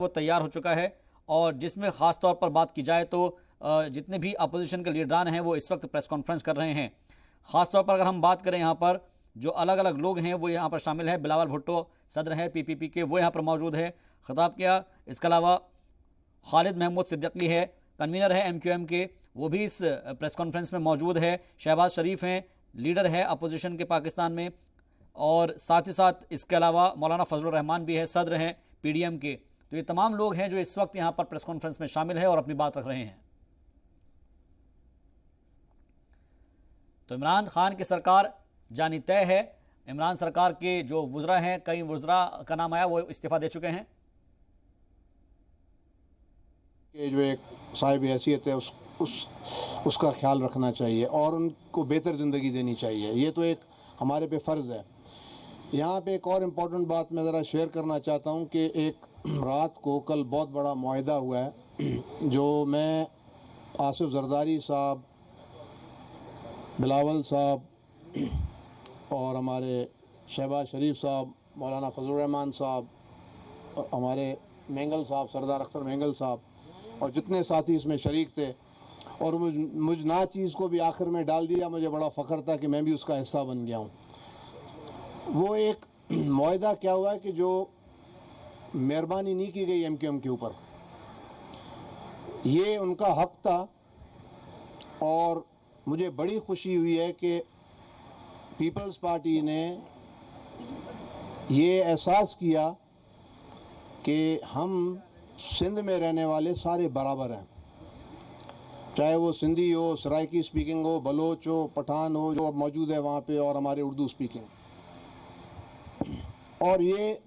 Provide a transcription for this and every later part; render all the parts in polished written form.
वो तैयार हो चुका है और जिसमें ख़ास तौर पर बात की जाए तो जितने भी अपोजिशन के लीडरान हैं वो इस वक्त प्रेस कॉन्फ्रेंस कर रहे हैं। ख़ास तौर पर अगर हम बात करें यहाँ पर जो अलग अलग लोग हैं वो यहाँ पर शामिल है। बिलावल भुट्टो सदर हैं पीपीपी के, वो यहाँ पर मौजूद है, खिताब किया। इसके अलावा खालिद महमूद सिद्दीकी है, कन्वीनर है एमक्यूएम के, वो भी इस प्रेस कॉन्फ्रेंस में मौजूद है। शहबाज शरीफ हैं, लीडर है अपोजिशन के पाकिस्तान में, और साथ ही साथ इसके अलावा मौलाना फजलुर रहमान भी है, सदर हैं पीडीएम के। तो ये तमाम लोग हैं जो इस वक्त यहाँ पर प्रेस कॉन्फ्रेंस में शामिल है और अपनी बात रख रहे हैं। तो इमरान खान की सरकार जानी तय है। इमरान सरकार के जो वुज़रा हैं, कई वुज़रा का नाम आया, वो इस्तीफ़ा दे चुके हैं। कि जो एक साहिब हैसियत है उसका ख्याल रखना चाहिए और उनको बेहतर ज़िंदगी देनी चाहिए। ये तो एक हमारे पे फ़र्ज़ है। यहाँ पे एक और इम्पॉर्टेंट बात मैं ज़रा शेयर करना चाहता हूँ कि एक रात को कल बहुत बड़ा मुआहिदा हुआ है जो मैं आसिफ जरदारी साहब, बिलावल साहब और हमारे शहबाज शरीफ साहब, मौलाना फजलुर रहमान साहब, हमारे मेंगल साहब, सरदार अख्तर मेंगल साहब और जितने साथी इसमें शरीक थे, और मुझ ना चीज़ को भी आखिर में डाल दिया। मुझे बड़ा फ़ख्र था कि मैं भी उसका हिस्सा बन गया हूँ। वो एक मुआहिदा क्या हुआ है कि जो मेहरबानी नहीं की गई एमक्यूएम के ऊपर, ये उनका हक था। और मुझे बड़ी खुशी हुई है कि पीपल्स पार्टी ने ये एहसास किया कि हम सिंध में रहने वाले सारे बराबर हैं, चाहे वो सिंधी हो, सराइकी स्पीकिंग हो, बलोच हो, पठान हो, जो अब मौजूद है वहाँ पे, और हमारे उर्दू स्पीकिंग। और ये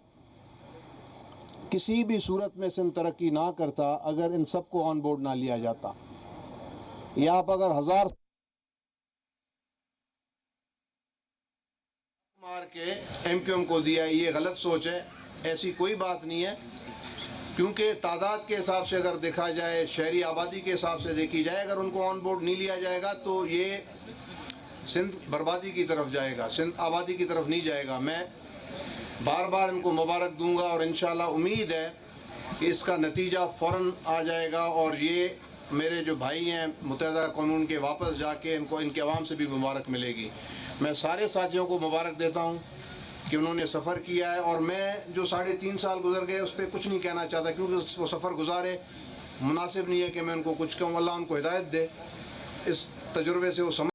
किसी भी सूरत में सिंध तरक्की ना करता अगर इन सबको ऑन बोर्ड ना लिया जाता। या आप अगर 1000 मार के एमक्यूएम को दिया, ये गलत सोच है। ऐसी कोई बात नहीं है, क्योंकि तादाद के हिसाब से अगर देखा जाए, शहरी आबादी के हिसाब से देखी जाए, अगर उनको ऑन बोर्ड नहीं लिया जाएगा तो ये सिंध बर्बादी की तरफ जाएगा, सिंध आबादी की तरफ नहीं जाएगा। मैं बार बार इनको मुबारक दूंगा और इंशाल्लाह उम्मीद है कि इसका नतीजा फ़ौरन आ जाएगा और ये मेरे जो भाई हैं मुत्तहिदा कानून के, वापस जाके इनको, इनके अवाम से भी मुबारक मिलेगी। मैं सारे साथियों को मुबारक देता हूँ कि उन्होंने सफ़र किया है, और मैं जो 3.5 साल गुजर गए उस पर कुछ नहीं कहना चाहता, क्योंकि वो सफ़र गुजारे, मुनासिब नहीं है कि मैं उनको कुछ कहूँ। अल्लाह उनको हिदायत दे, इस तजुर्बे से वो समझ